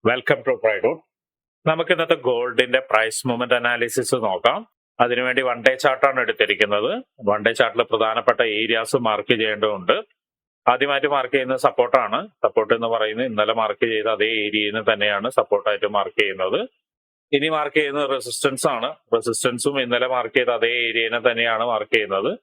Welcome to പ്രൈഡുഡ്. നമുക്ക് ഇന്നത്തെ ഗോൾഡിന്റെ പ്രൈസ് മൂവ്മെന്റ് അനാലിസിസ് നോക്കാം. അതിനുവേണ്ടി വൺ ഡേ ചാർട്ടാണ് എടുത്തിരിക്കുന്നത്. വൺ ഡേ ചാർട്ടിൽ പ്രധാനപ്പെട്ട ഏരിയാസ് മാർക്ക് ചെയ്യേണ്ടതുണ്ട്. ആദ്യമായിട്ട് മാർക്ക് ചെയ്യുന്നത് സപ്പോർട്ടാണ്. സപ്പോർട്ട് എന്ന് പറയുന്നത് ഇന്നലെ മാർക്ക് ചെയ്ത അതേ ഏരിയയിൽ തന്നെയാണ് സപ്പോർട്ടായിട്ട് മാർക്ക് ചെയ്യുന്നത്. ഇനി മാർക്ക് ചെയ്യുന്നത് റെസിസ്റ്റൻസ് ആണ്. റെസിസ്റ്റൻസും ഇന്നലെ മാർക്ക് ചെയ്ത അതേ ഏരിയനെ തന്നെയാണ് മാർക്ക് ചെയ്യുന്നത്.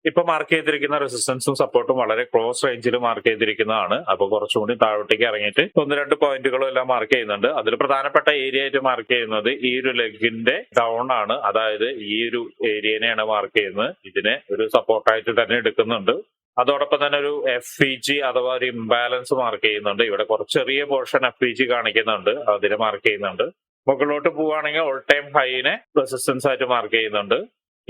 ഇപ്പൊ മാർക്ക് ചെയ്തിരിക്കുന്ന റെസിസ്റ്റൻസും സപ്പോർട്ടും വളരെ ക്ലോസ് റേഞ്ചിൽ മാർക്ക് ചെയ്തിരിക്കുന്നതാണ്. അപ്പൊ കുറച്ചുകൂടി താഴോട്ടേക്ക് ഇറങ്ങിയിട്ട് ഒന്ന് രണ്ട് പോയിന്റുകളും എല്ലാം മാർക്ക് ചെയ്യുന്നുണ്ട്. അതിൽ പ്രധാനപ്പെട്ട ഏരിയ ആയിട്ട് മാർക്ക് ചെയ്യുന്നത് ഈ ഒരു ലെഗിന്റെ ഡൗൺ ആണ്. അതായത് ഈ ഒരു ഏരിയനെയാണ് മാർക്ക് ചെയ്യുന്നത്. ഇതിനെ ഒരു സപ്പോർട്ടായിട്ട് തന്നെ എടുക്കുന്നുണ്ട്. അതോടൊപ്പം തന്നെ ഒരു FVG അഥവാ ഒരു ഇംബാലൻസ് മാർക്ക് ചെയ്യുന്നുണ്ട്. ഇവിടെ കുറച്ച് ചെറിയ പോർഷൻ FVG കാണിക്കുന്നുണ്ട്, അതിനെ മാർക്ക് ചെയ്യുന്നുണ്ട്. മുകളിലോട്ട് പോവുകയാണെങ്കിൽ ഓൾ ടൈം ഹൈനെ റെസിസ്റ്റൻസ് ആയിട്ട് മാർക്ക് ചെയ്യുന്നുണ്ട്.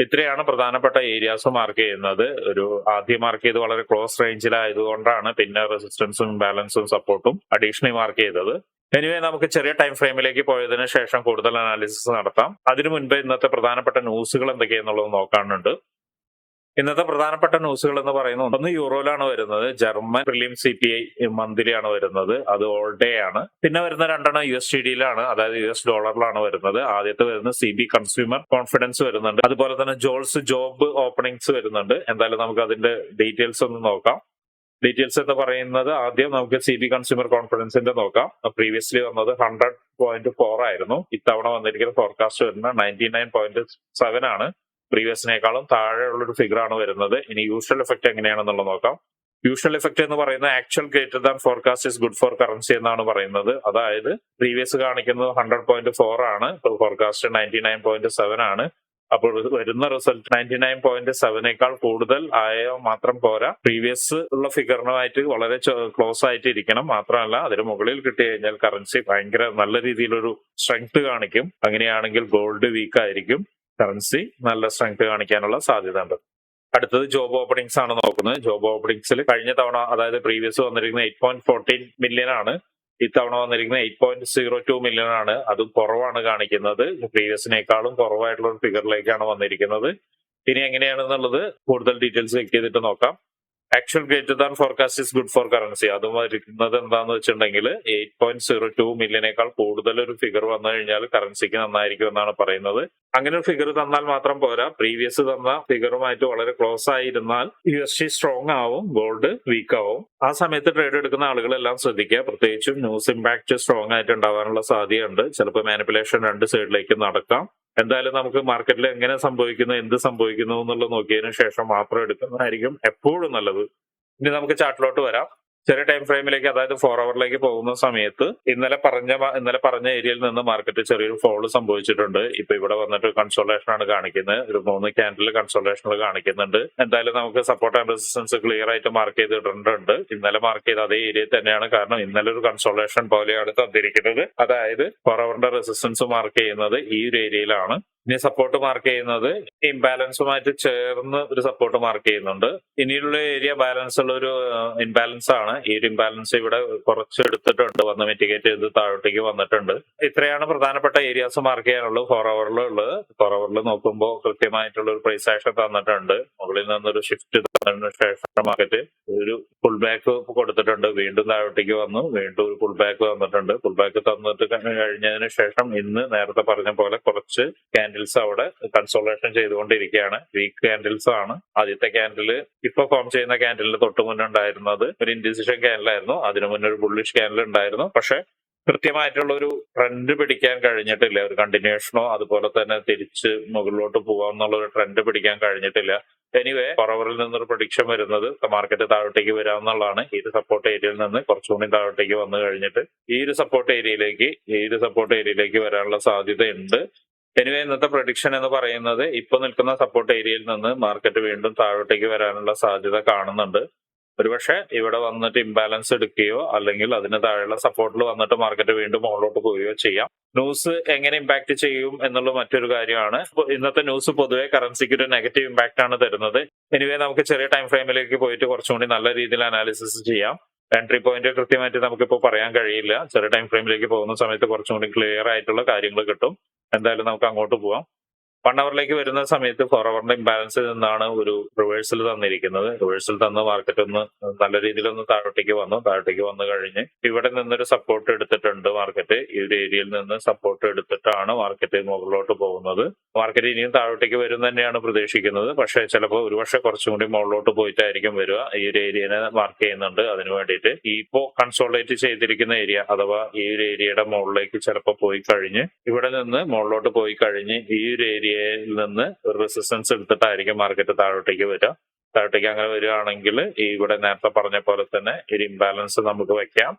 ഇത്രയാണ് പ്രധാനപ്പെട്ട ഏരിയാസ് മാർക്ക് ചെയ്യുന്നത്. ഒരു ആദ്യം മാർക്ക് ചെയ്ത് വളരെ ക്ലോസ് റേഞ്ചിലായതുകൊണ്ടാണ് പിന്നെ റെസിസ്റ്റൻസും ഇംബാലൻസും സപ്പോർട്ടും അഡീഷണലി മാർക്ക് ചെയ്തത്. എനിവേ നമുക്ക് ചെറിയ ടൈം ഫ്രെയിമിലേക്ക് പോയതിനു ശേഷം കൂടുതൽ അനാലിസിസ് നടത്താം. അതിനു മുൻപ് ഇന്നത്തെ പ്രധാനപ്പെട്ട ന്യൂസുകൾ എന്തൊക്കെയാണെന്നുള്ളത് നോക്കാനുണ്ട്. ഇന്നത്തെ പ്രധാനപ്പെട്ട ന്യൂസുകൾ എന്ന് പറയുന്നത് ഒന്ന് യൂറോയിലാണ് വരുന്നത്. ജർമ്മൻ പ്രിലിം CPI മന്ത്ലി ആണ് വരുന്നത്. അത് ഓൾ ഡേ ആണ്. പിന്നെ വരുന്ന രണ്ടെണ്ണം USDT-യിലാണ്, അതായത് US ഡോളറിലാണ് വരുന്നത്. ആദ്യത്തെ വരുന്നത് CB കൺസ്യൂമർ കോൺഫിഡൻസ് വരുന്നുണ്ട്. അതുപോലെ തന്നെ ജോൾസ് ജോബ് ഓപ്പണിംഗ്സ് വരുന്നുണ്ട്. എന്തായാലും നമുക്ക് അതിന്റെ ഡീറ്റെയിൽസ് ഒന്ന് നോക്കാം. ഡീറ്റെയിൽസ് എന്ന് പറയുന്നത് ആദ്യം നമുക്ക് CB കൺസ്യൂമർ കോൺഫിഡൻസിന്റെ നോക്കാം. പ്രീവിയസ്ലി വന്നത് 100.4 ആയിരുന്നു. ഇത്തവണ വന്നിരിക്കുന്ന ഫോർകാസ്റ്റ് വരുന്നത് 99.7 ആണ്. പ്രീവിയസിനേക്കാളും താഴെയുള്ള ഒരു ഫിഗർ ആണ് വരുന്നത്. ഇനി യൂഷ്വൽ എഫക്ട് എങ്ങനെയാണെന്നുള്ളത് നോക്കാം. യൂഷ്വൽ എഫക്ട് എന്ന് പറയുന്നത് actual greater than forecast is good for currency എന്നാണ് പറയുന്നത്. അതായത് പ്രീവിയസ് കാണിക്കുന്നത് 100.4 ആണ്, ഫോർകാസ്റ്റ് 99.7 ആണ്. അപ്പോൾ വരുന്ന റിസൾട്ട് 99.7നേക്കാൾ കൂടുതൽ ആയ മാത്രം പോരാ, പ്രീവിയസ് ഉള്ള ഫിഗറിനുമായിട്ട് വളരെ ക്ലോസ് ആയിട്ട് ഇരിക്കണം. മാത്രമല്ല അതിന് മുകളിൽ കിട്ടി കഴിഞ്ഞാൽ കറൻസി ഭയങ്കര നല്ല രീതിയിലൊരു സ്ട്രെങ്ത് കാണിക്കും. അങ്ങനെയാണെങ്കിൽ ഗോൾഡ് വീക്ക് ആയിരിക്കും, കറൻസി നല്ല സ്ട്രെങ്ത് കാണിക്കാനുള്ള സാധ്യത ഉണ്ട്. അടുത്തത് ജോബ് ഓപ്പണിംഗ്സ് ആണ് നോക്കുന്നത്. ജോബ് ഓപ്പണിംഗ്സിൽ കഴിഞ്ഞ തവണ, അതായത് പ്രീവിയസ് വന്നിരിക്കുന്നത് 8.14 മില്യൺ ആണ്. ഇത്തവണ വന്നിരിക്കുന്നത് 8.02 മില്യൺ ആണ്. അതും കുറവാണ് കാണിക്കുന്നത്. പ്രീവിയസിനേക്കാളും കുറവായിട്ടുള്ള ഒരു ഫിഗറിലേക്കാണ് വന്നിരിക്കുന്നത്. ഇനി എങ്ങനെയാണെന്നുള്ളത് കൂടുതൽ ഡീറ്റെയിൽസ് ചെക്ക് ചെയ്തിട്ട് നോക്കാം. Actual greater than forecast is good for currency. അതും വരുന്നത് എന്താന്ന് വെച്ചിട്ടുണ്ടെങ്കിൽ 8.02 മില്യനേക്കാൾ കൂടുതൽ ഒരു ഫിഗർ വന്നു കഴിഞ്ഞാൽ കറൻസിക്ക് നന്നായിരിക്കും എന്നാണ് പറയുന്നത്. അങ്ങനെ ഒരു ഫിഗർ തന്നാൽ മാത്രം പോരാ, പ്രീവിയസ് തന്ന ഫിഗറുമായിട്ട് വളരെ ക്ലോസ് ആയിരുന്നാൽ USD സ്ട്രോങ് ആവും, ഗോൾഡ് വീക്ക് ആവും. ആ സമയത്ത് ട്രേഡ് എടുക്കുന്ന ആളുകളെല്ലാം ശ്രദ്ധിക്കുക. പ്രത്യേകിച്ചും ന്യൂസ് ഇമ്പാക്ട് സ്ട്രോങ് ആയിട്ട് ഉണ്ടാവാനുള്ള സാധ്യതയുണ്ട്. ചിലപ്പോൾ മാനിപ്പുലേഷൻ രണ്ട് സൈഡിലേക്ക് നടക്കാം. എന്തായാലും നമുക്ക് മാർക്കറ്റിൽ എങ്ങനെ സംഭവിക്കുന്നു, എന്ത് സംഭവിക്കുന്നു എന്നുള്ളത് നോക്കിയതിനു ശേഷം മാത്രം എടുക്കുന്നതായിരിക്കും എപ്പോഴും നല്ലത്. ഇനി നമുക്ക് ചാർട്ടിലോട്ട് വരാം. ചെറിയ ടൈം ഫ്രെയിമിലേക്ക്, അതായത് 4 അവറിലേക്ക് പോകുന്ന സമയത്ത് ഇന്നലെ പറഞ്ഞ ഏരിയയിൽ നിന്ന് മാർക്കറ്റ് ചെറിയൊരു ഫോള് സംഭവിച്ചിട്ടുണ്ട്. ഇപ്പൊ ഇവിടെ വന്നിട്ട് കൺസോളേഷൻ ആണ് കാണിക്കുന്നത്. ഒരു 3 ക്യാൻഡിൽ കൺസോളേഷനിൽ കാണിക്കുന്നുണ്ട്. എന്തായാലും നമുക്ക് സപ്പോർട്ട് ആൻഡ് റെസിസ്റ്റൻസ് ക്ലിയർ ആയിട്ട് മാർക്ക് ചെയ്തിട്ടുണ്ട്. ഇന്നലെ മാർക്ക് ചെയ്ത അതേ ഏരിയയിൽ തന്നെയാണ്. കാരണം ഇന്നലെ ഒരു കൺസോളേഷൻ പോലെയാണ് തന്നിരിക്കുന്നത്. അതായത് 4 അവറിന്റെ റെസിസ്റ്റൻസ് മാർക്ക് ചെയ്യുന്നത് ഈ ഒരു ഏരിയയിലാണ്. ഇനി സപ്പോർട്ട് മാർക്ക് ചെയ്യുന്നത് ഇംബാലൻസുമായിട്ട് ചേർന്ന് ഒരു സപ്പോർട്ട് മാർക്ക് ചെയ്യുന്നുണ്ട്. ഇനിയുള്ള ഏരിയ ബാലൻസ് ഉള്ള ഒരു ഇംബാലൻസ് ആണ്. ഈ ഒരു ഇംബാലൻസ് ഇവിടെ കുറച്ച് എടുത്തിട്ടുണ്ട്, വന്ന് മിറ്റിഗേറ്റ് ചെയ്ത് താഴോട്ടേക്ക് വന്നിട്ടുണ്ട്. ഇത്രയാണ് പ്രധാനപ്പെട്ട ഏരിയാസ് മാർക്ക് ചെയ്യാനുള്ളത് 4 അവറിൽ ഉള്ളത്. 4 അവറിൽ നോക്കുമ്പോൾ കൃത്യമായിട്ടുള്ള ഒരു പ്രൈസ് ആക്ഷൻ തന്നിട്ടുണ്ട്. മുകളിൽ നിന്നൊരു ഷിഫ്റ്റ് തന്നതിന് ശേഷം മാർക്കറ്റ് ഒരു പുൾ ബാക്ക് കൊടുത്തിട്ടുണ്ട്. വീണ്ടും താഴോട്ടേക്ക് വന്നു, വീണ്ടും ഒരു പുൾ ബാക്ക് തന്നിട്ടുണ്ട്. പുൾ ബാക്ക് തന്നിട്ട് കഴിഞ്ഞതിന് ശേഷം ഇന്ന് നേരത്തെ പറഞ്ഞ പോലെ കുറച്ച് ക്യാൻഡിൽസ് അവിടെ കൺസോളേഷൻ ചെയ്തുകൊണ്ടിരിക്കുകയാണ്. വീക്ക് ക്യാൻഡിൽസ് ആണ്. ആദ്യത്തെ ക്യാൻഡിൽ ഇപ്പൊ ഫോം ചെയ്യുന്ന ക്യാൻഡിലിന് തൊട്ട് മുന്നുണ്ടായിരുന്നത് ഒരു ഇൻഡിസിഷൻ ക്യാൻഡിലായിരുന്നു. അതിനു മുന്നേ ഒരു ബുള്ളിഷ് ക്യാൻഡിൽ ഉണ്ടായിരുന്നു. പക്ഷെ കൃത്യമായിട്ടുള്ള ഒരു ട്രെൻഡ് പിടിക്കാൻ കഴിഞ്ഞിട്ടില്ല. ഒരു കണ്ടിന്യൂഷനോ അതുപോലെ തന്നെ തിരിച്ച് മുകളിലോട്ട് പോകാമെന്നുള്ള ഒരു ട്രെൻഡ് പിടിക്കാൻ കഴിഞ്ഞിട്ടില്ല. എനിവേ, കുറവറിൽ നിന്നൊരു പ്രഡിക്ഷൻ വരുന്നത് മാർക്കറ്റ് താഴോട്ടേക്ക് വരാമെന്നുള്ളതാണ്. ഈ ഒരു സപ്പോർട്ട് ഏരിയയിൽ നിന്ന് കുറച്ചുകൂടി താഴോട്ടേക്ക് വന്നു കഴിഞ്ഞിട്ട് ഈ ഒരു സപ്പോർട്ട് ഏരിയയിലേക്ക് വരാനുള്ള സാധ്യതയുണ്ട്. എനിവേ, ഇന്നത്തെ പ്രഡിക്ഷൻ എന്ന് പറയുന്നത് ഇപ്പൊ നിൽക്കുന്ന സപ്പോർട്ട് ഏരിയയിൽ നിന്ന് മാർക്കറ്റ് വീണ്ടും താഴോട്ടേക്ക് വരാനുള്ള സാധ്യത കാണുന്നുണ്ട്. ഒരുപക്ഷെ ഇവിടെ വന്നിട്ട് ഇംബാലൻസ് എടുക്കുകയോ അല്ലെങ്കിൽ അതിന് താഴെയുള്ള സപ്പോർട്ടിൽ വന്നിട്ട് മാർക്കറ്റ് വീണ്ടും മുകളിലോട്ട് പോവുകയോ ചെയ്യാം. ന്യൂസ് എങ്ങനെ ഇമ്പാക്ട് ചെയ്യും എന്നുള്ള മറ്റൊരു കാര്യമാണ്. ഇന്നത്തെ ന്യൂസ് പൊതുവെ കറൻസിക്ക് ഒരു നെഗറ്റീവ് ഇമ്പാക്ട് ആണ് തരുന്നത്. എനിവേ, നമുക്ക് ചെറിയ ടൈം ഫ്രെയിമിലേക്ക് പോയിട്ട് കുറച്ചുകൂടി നല്ല രീതിയിൽ അനാലിസിസ് ചെയ്യാം. എൻട്രി പോയിന്റ് കൃത്യമായിട്ട് നമുക്കിപ്പോൾ പറയാൻ കഴിയില്ല. ചെറിയ ടൈം ഫ്രെയിമിലേക്ക് പോകുന്ന സമയത്ത് കുറച്ചും കൂടി ക്ലിയർ ആയിട്ടുള്ള കാര്യങ്ങൾ കിട്ടും. എന്തായാലും നമുക്ക് അങ്ങോട്ട് പോവാം. 1 അവറിലേക്ക് വരുന്ന സമയത്ത് 4 അവറിന്റെ ഇംബാലൻസിൽ നിന്നാണ് ഒരു റിവേഴ്സൽ തന്നിരിക്കുന്നത്. റിവേഴ്സൽ തന്ന മാർക്കറ്റ് ഒന്ന് നല്ല രീതിയിലൊന്ന് താഴോട്ടേക്ക് വന്നു കഴിഞ്ഞ് ഇവിടെ നിന്നൊരു സപ്പോർട്ട് എടുത്തിട്ടുണ്ട് മാർക്കറ്റ്. ഈ ഒരു ഏരിയയിൽ നിന്ന് സപ്പോർട്ട് എടുത്തിട്ടാണ് മാർക്കറ്റ് മുകളിലോട്ട് പോകുന്നത്. മാർക്കറ്റ് ഇനിയും താഴോട്ടേക്ക് വരും തന്നെയാണ് പ്രതീക്ഷിക്കുന്നത്. പക്ഷേ ചിലപ്പോൾ ഒരുപക്ഷെ കുറച്ചും കൂടി മുകളിലോട്ട് പോയിട്ടായിരിക്കും വരിക. ഈ ഒരു ഏരിയനെ മാർക്ക് ചെയ്യുന്നുണ്ട്. അതിനു വേണ്ടിയിട്ട് ഇപ്പോ കൺസോൾഡേറ്റ് ചെയ്തിരിക്കുന്ന ഏരിയ അഥവാ ഈ ഒരു ഏരിയയുടെ മുകളിലേക്ക് ചിലപ്പോൾ പോയി കഴിഞ്ഞ് ഇവിടെ നിന്ന് മുകളിലോട്ട് പോയി കഴിഞ്ഞ് ഈ ഒരു ഏരിയയിൽ നിന്ന് ഒരു റെസിസ്റ്റൻസ് എടുത്തിട്ടായിരിക്കും മാർക്കറ്റ് താഴോട്ടേക്ക് വരിക. താഴോട്ടേക്ക് അങ്ങനെ വരികയാണെങ്കിൽ ഇവിടെ നേരത്തെ പറഞ്ഞ പോലെ തന്നെ ഒരു ഇംബാലൻസ് നമുക്ക് വെക്കാം,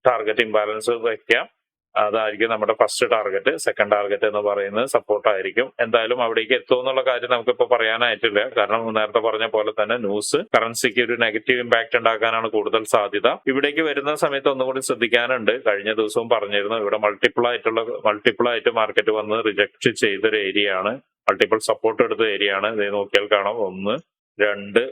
ടാർഗറ്റ് ഇംബാലൻസ് വെക്കാം. അതായിരിക്കും നമ്മുടെ ഫസ്റ്റ് ടാർഗറ്റ്. സെക്കൻഡ് ടാർഗറ്റ് എന്ന് പറയുന്നത് സപ്പോർട്ട് ആയിരിക്കും. എന്തായാലും അവിടേക്ക് എത്തുമെന്നുള്ള കാര്യം നമുക്കിപ്പോ പറയാനായിട്ടില്ല. കാരണം നേരത്തെ പറഞ്ഞ പോലെ തന്നെ ന്യൂസ് കറൻസിക്ക് ഒരു നെഗറ്റീവ് ഇമ്പാക്ട് ഉണ്ടാക്കാനാണ് കൂടുതൽ സാധ്യത. ഇവിടേക്ക് വരുന്ന സമയത്ത് ഒന്നുകൂടി ശ്രദ്ധിക്കാനുണ്ട്. കഴിഞ്ഞ ദിവസവും പറഞ്ഞിരുന്നു, ഇവിടെ മൾട്ടിപ്പിൾ ആയിട്ട് മാർക്കറ്റ് വന്ന് റിജക്ട് ചെയ്തൊരു ഏരിയ ആണ്. മൾട്ടിപ്പിൾ സപ്പോർട്ട് എടുത്ത ഏരിയ ആണ്. ഇത് നോക്കിയാൽ കാണാം, 1, 2,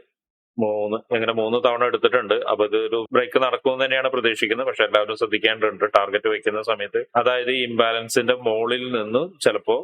3 ഇങ്ങനെ 3 തവണ എടുത്തിട്ടുണ്ട്. അപ്പൊ ഇതൊരു ബ്രേക്ക് നടക്കുമെന്ന് തന്നെയാണ് പ്രതീക്ഷിക്കുന്നത്. പക്ഷെ എല്ലാവരും ശ്രദ്ധിക്കേണ്ടതുണ്ട് ടാർഗറ്റ് വെക്കുന്ന സമയത്ത്. അതായത് ഈ ഇംബാലൻസിന്റെ മുകളിൽ നിന്ന് ചിലപ്പോ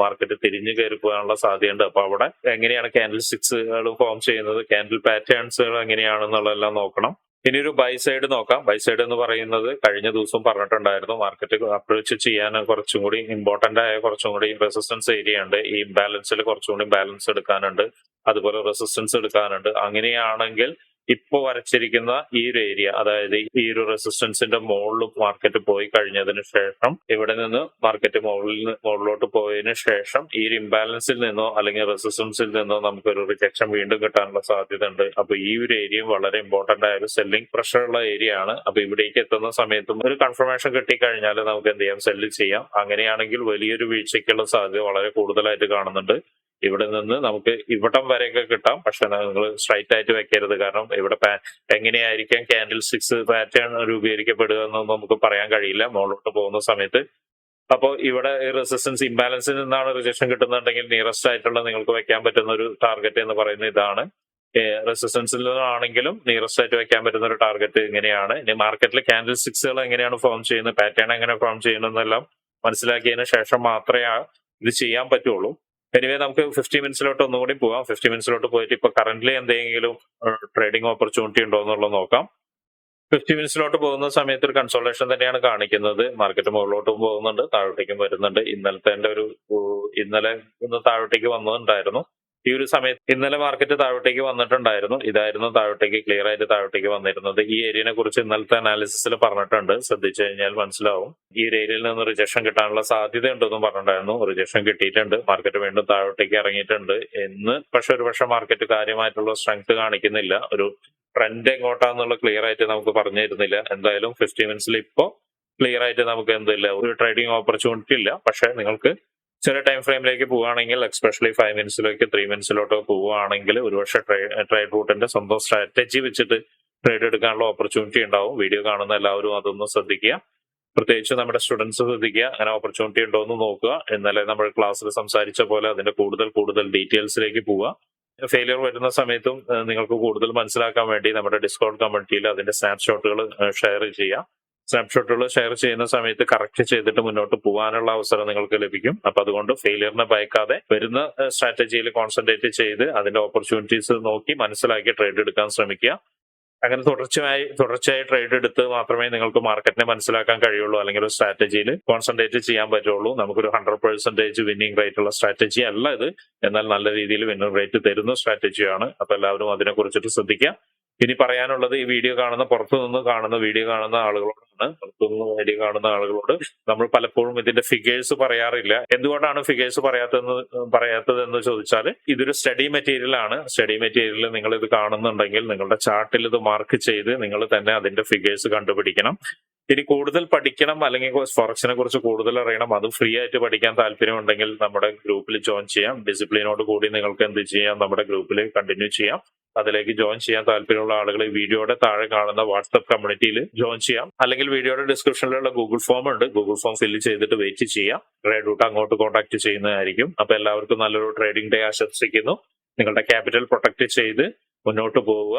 മാർക്കറ്റ് തിരിഞ്ഞു കയറി പോകാനുള്ള സാധ്യതയുണ്ട്. അപ്പൊ അവിടെ എങ്ങനെയാണ് ക്യാൻഡിൽ സ്റ്റിക്സുകൾ ഫോം ചെയ്യുന്നത്, ക്യാൻഡിൽ പാറ്റേൺസുകൾ എങ്ങനെയാണെന്നുള്ളതെല്ലാം നോക്കണം. ഇനി ഒരു ബൈ സൈഡ് നോക്കാം. ബൈ സൈഡ് എന്ന് പറയുന്നത് കഴിഞ്ഞ ദിവസം പറഞ്ഞിട്ടുണ്ടായിരുന്നു, മാർക്കറ്റ് അപ്രോച്ച് ചെയ്യാൻ കുറച്ചും കൂടി ഇമ്പോർട്ടന്റ് ആയ കുറച്ചും കൂടി റെസിസ്റ്റൻസ് ഏരിയ ഉണ്ട്. ഈ ഇംബാലൻസിൽ കുറച്ചും കൂടി ബാലൻസ് എടുക്കാനുണ്ട്, അതുപോലെ റെസിസ്റ്റൻസ് എടുക്കാനുണ്ട്. അങ്ങനെയാണെങ്കിൽ ഇപ്പൊ വരച്ചിരിക്കുന്ന ഈ ഒരു ഏരിയ, അതായത് ഈ ഒരു റെസിസ്റ്റൻസിന്റെ മുകളിൽ മാർക്കറ്റ് പോയി കഴിഞ്ഞതിന് ശേഷം ഇവിടെ നിന്ന് മാർക്കറ്റ് മുകളിലോട്ട് പോയതിനു ശേഷം ഈ ഒരു ഇംബാലൻസിൽ നിന്നോ അല്ലെങ്കിൽ റെസിസ്റ്റൻസിൽ നിന്നോ നമുക്കൊരു റിജക്ഷൻ വീണ്ടും കിട്ടാനുള്ള സാധ്യത ഉണ്ട്. അപ്പൊ ഈ ഒരു ഏരിയയും വളരെ ഇമ്പോർട്ടന്റ് ആയ ഒരു സെല്ലിംഗ് പ്രഷർ ഉള്ള ഏരിയ ആണ്. അപ്പൊ ഇവിടേക്ക് എത്തുന്ന സമയത്തും ഒരു കൺഫർമേഷൻ കിട്ടിക്കഴിഞ്ഞാൽ നമുക്ക് എന്ത് ചെയ്യാം, സെല്ല് ചെയ്യാം. അങ്ങനെയാണെങ്കിൽ വലിയൊരു വീഴ്ചയ്ക്കുള്ള സാധ്യത വളരെ കൂടുതലായിട്ട് കാണുന്നുണ്ട്. ഇവിടെ നിന്ന് നമുക്ക് ഇവിടം വരെയൊക്കെ കിട്ടാം. പക്ഷെ നിങ്ങൾ സ്ട്രൈറ്റ് ആയിട്ട് വെക്കരുത്. കാരണം ഇവിടെ എങ്ങനെയായിരിക്കാം ക്യാൻഡിൽ സ്റ്റിക്സ് പാറ്റേൺ രൂപീകരിക്കപ്പെടുക എന്നൊന്നും നമുക്ക് പറയാൻ കഴിയില്ല മുകളിലോട്ട് പോകുന്ന സമയത്ത്. അപ്പോൾ ഇവിടെ റെസിസ്റ്റൻസ് ഇംബാലൻസിൽ നിന്നാണ് റിജക്ഷൻ കിട്ടുന്നുണ്ടെങ്കിൽ നിയറസ്റ്റ് ആയിട്ടുള്ള നിങ്ങൾക്ക് വെക്കാൻ പറ്റുന്ന ഒരു ടാർഗറ്റ് എന്ന് പറയുന്നത് ഇതാണ്. റെസിസ്റ്റൻസിൽ നിന്നാണെങ്കിലും നിയറസ്റ്റ് ആയിട്ട് വെക്കാൻ പറ്റുന്ന ഒരു ടാർഗറ്റ് ഇങ്ങനെയാണ്. ഇനി മാർക്കറ്റിലെ ക്യാൻഡിൽ സ്റ്റിക്സുകൾ എങ്ങനെയാണ് ഫോം ചെയ്യുന്നത്, പാറ്റേൺ എങ്ങനെ ഫോം ചെയ്യുന്നതെന്നെല്ലാം മനസ്സിലാക്കിയതിനു ശേഷം മാത്രമേ ഇത് ചെയ്യാൻ പറ്റുള്ളൂ. എനിവേ നമുക്ക് 50 മിനിറ്റ്സിലോട്ട് ഒന്നുകൂടി പോവാം. 50 മിനിറ്റ്സിലോട്ട് പോയിട്ട് ഇപ്പൊ കറന്റ്ലി എന്തെങ്കിലും ട്രേഡിംഗ് ഓപ്പർച്യൂണിറ്റി ഉണ്ടോ എന്നുള്ളത് നോക്കാം. 50 മിനിറ്റ്സിലോട്ട് പോകുന്ന സമയത്ത് ഒരു കൺസോളേഷൻ തന്നെയാണ് കാണിക്കുന്നത്. മാർക്കറ്റ് മുകളിലോട്ടും പോകുന്നുണ്ട്, താഴോട്ടേക്കും വരുന്നുണ്ട്. ഇന്നലെ ഒന്ന് താഴോട്ടേക്ക് വന്നിട്ടുണ്ടായിരുന്നു. ഈ ഒരു സമയത്ത് ഇന്നലെ മാർക്കറ്റ് താഴോട്ടേക്ക് വന്നിട്ടുണ്ടായിരുന്നു. ഇതായിരുന്നു താഴോട്ടേക്ക് ക്ലിയർ ആയിട്ട് താഴോട്ടേക്ക് വന്നിരുന്നത്. ഈ ഏരിയനെ കുറിച്ച് ഇന്നലത്തെ അനാലിസിസിൽ പറഞ്ഞിട്ടുണ്ട്, ശ്രദ്ധിച്ചു കഴിഞ്ഞാൽ മനസ്സിലാവും. ഈ ഒരു ഏരിയയിൽ നിന്ന് റിജക്ഷൻ കിട്ടാനുള്ള സാധ്യത ഉണ്ടെന്നും പറഞ്ഞിട്ടുണ്ടായിരുന്നു. റിജക്ഷൻ കിട്ടിയിട്ടുണ്ട്, മാർക്കറ്റ് വീണ്ടും താഴോട്ടേക്ക് ഇറങ്ങിയിട്ടുണ്ട് എന്ന്. പക്ഷെ ഒരുപക്ഷെ മാർക്കറ്റ് കാര്യമായിട്ടുള്ള സ്ട്രെങ്ത് കാണിക്കുന്നില്ല. ഒരു ട്രെൻഡ് എങ്ങോട്ടാന്നുള്ള ക്ലിയർ ആയിട്ട് നമുക്ക് പറഞ്ഞു തരുന്നില്ല. എന്തായാലും 50 മിനിറ്റ്സിൽ ഇപ്പോ ക്ലിയർ ആയിട്ട് നമുക്ക് എന്തില്ല, ഒരു ട്രേഡിംഗ് ഓപ്പർച്യൂണിറ്റി ഇല്ല. പക്ഷെ നിങ്ങൾക്ക് ചെറിയ ടൈം ഫ്രെയിമിലേക്ക് പോവുകയാണെങ്കിൽ, എക്സ്പെഷ്യലി 5 മിനിറ്റ്സിലേക്ക് 3 മിനിറ്റ്സിലോട്ടോ പോവുകയാണെങ്കിൽ ഒരുപക്ഷെ ട്രേഡ് റൂട്ടിന്റെ സ്വന്തം സ്ട്രാറ്റജി വെച്ചിട്ട് ട്രേഡ് എടുക്കാനുള്ള ഓപ്പർച്യൂണിറ്റി ഉണ്ടാവും. വീഡിയോ കാണുന്ന എല്ലാവരും അതൊന്ന് ശ്രദ്ധിക്കുക. പ്രത്യേകിച്ച് നമ്മുടെ സ്റ്റുഡൻസ് ശ്രദ്ധിക്കുക, അങ്ങനെ ഓപ്പർച്യൂണിറ്റി ഉണ്ടോ എന്ന് നോക്കുക. ഇന്നലെ നമ്മൾ ക്ലാസ്സിൽ സംസാരിച്ച പോലെ അതിന്റെ കൂടുതൽ ഡീറ്റെയിൽസിലേക്ക് പോവുക. ഫെയിലിയർ വരുന്ന സമയത്തും നിങ്ങൾക്ക് കൂടുതൽ മനസ്സിലാക്കാൻ വേണ്ടി നമ്മുടെ ഡിസ്കൗണ്ട് കമ്മ്യൂണിറ്റിയിൽ അതിന്റെ സ്നാപ്ഷോട്ടുകൾ ഷെയർ ചെയ്യാം. സ്നാപ്ഷോട്ടുകൾ ഷെയർ ചെയ്യുന്ന സമയത്ത് കറക്റ്റ് ചെയ്തിട്ട് മുന്നോട്ട് പോകാനുള്ള അവസരം നിങ്ങൾക്ക് ലഭിക്കും. അപ്പൊ അതുകൊണ്ട് ഫെയിലിയറിനെ ഭയക്കാതെ വരുന്ന സ്ട്രാറ്റജിയിൽ കോൺസെൻട്രേറ്റ് ചെയ്ത് അതിന്റെ ഓപ്പർച്യൂണിറ്റീസ് നോക്കി മനസ്സിലാക്കി ട്രേഡ് എടുക്കാൻ ശ്രമിക്കുക. അങ്ങനെ തുടർച്ചയായി ട്രേഡ് എടുത്ത് മാത്രമേ നിങ്ങൾക്ക് മാർക്കറ്റിനെ മനസ്സിലാക്കാൻ കഴിയുള്ളൂ, അല്ലെങ്കിൽ ഒരു സ്ട്രാറ്റജിയിൽ കോൺസെൻട്രേറ്റ് ചെയ്യാൻ പറ്റുള്ളൂ. നമുക്കൊരു 100% വിന്നിംഗ് റേറ്റ് ഉള്ള സ്ട്രാറ്റജി അല്ല ഇത്, എന്നാൽ നല്ല രീതിയിൽ വിന്നിംഗ് റേറ്റ് തരുന്ന സ്ട്രാറ്റജിയാണ്. അപ്പൊ എല്ലാവരും അതിനെ കുറിച്ചിട്ട് ശ്രദ്ധിക്കുക. ഇനി പറയാനുള്ളത്, ഈ വീഡിയോ കാണുന്ന വീഡിയോ കാണുന്ന ആളുകളോട് നമ്മൾ പലപ്പോഴും ഇതിന്റെ ഫിഗേഴ്സ് പറയാറില്ല. എന്തുകൊണ്ടാണ് ഫിഗേഴ്സ് പറയാത്തതെന്ന് ചോദിച്ചാൽ, ഇതൊരു സ്റ്റഡി മെറ്റീരിയൽ ആണ്. സ്റ്റഡി മെറ്റീരിയൽ നിങ്ങൾ ഇത് കാണുന്നുണ്ടെങ്കിൽ നിങ്ങളുടെ ചാർട്ടിൽ ഇത് മാർക്ക് ചെയ്ത് നിങ്ങൾ തന്നെ അതിന്റെ ഫിഗേഴ്സ് കണ്ടുപിടിക്കണം. ഇനി കൂടുതൽ പഠിക്കണം, അല്ലെങ്കിൽ ഫോറക്സിനെ കുറിച്ച് കൂടുതൽ അറിയണം, അത് ഫ്രീ ആയിട്ട് പഠിക്കാൻ താല്പര്യമുണ്ടെങ്കിൽ നമ്മുടെ ഗ്രൂപ്പിൽ ജോയിൻ ചെയ്യാം. ഡിസിപ്ലിനോട് കൂടി നിങ്ങൾക്ക് എന്ത് ചെയ്യാം, നമ്മുടെ ഗ്രൂപ്പിൽ കണ്ടിന്യൂ ചെയ്യാം. അതിലേക്ക് ജോയിൻ ചെയ്യാൻ താല്പര്യമുള്ള ആളുകൾ വീഡിയോയുടെ താഴെ കാണുന്ന വാട്സ്ആപ്പ് കമ്മ്യൂണിറ്റിയിൽ ജോയിൻ ചെയ്യാം. അല്ലെങ്കിൽ വീഡിയോയുടെ ഡിസ്ക്രിപ്ഷനിലുള്ള ഗൂഗിൾ ഫോം ഉണ്ട്, ഗൂഗിൾ ഫോം ഫില്ല് ചെയ്തിട്ട് വെയിറ്റ് ചെയ്യാം. ട്രേഡ് റൂട്ട് അങ്ങോട്ട് കോൺടാക്ട് ചെയ്യുന്നതായിരിക്കും. അപ്പൊ എല്ലാവർക്കും നല്ലൊരു ട്രേഡിംഗ് ഡേ ആശംസിക്കുന്നു. നിങ്ങളുടെ ക്യാപിറ്റൽ പ്രൊട്ടക്ട് ചെയ്ത് മുന്നോട്ട് പോവുക.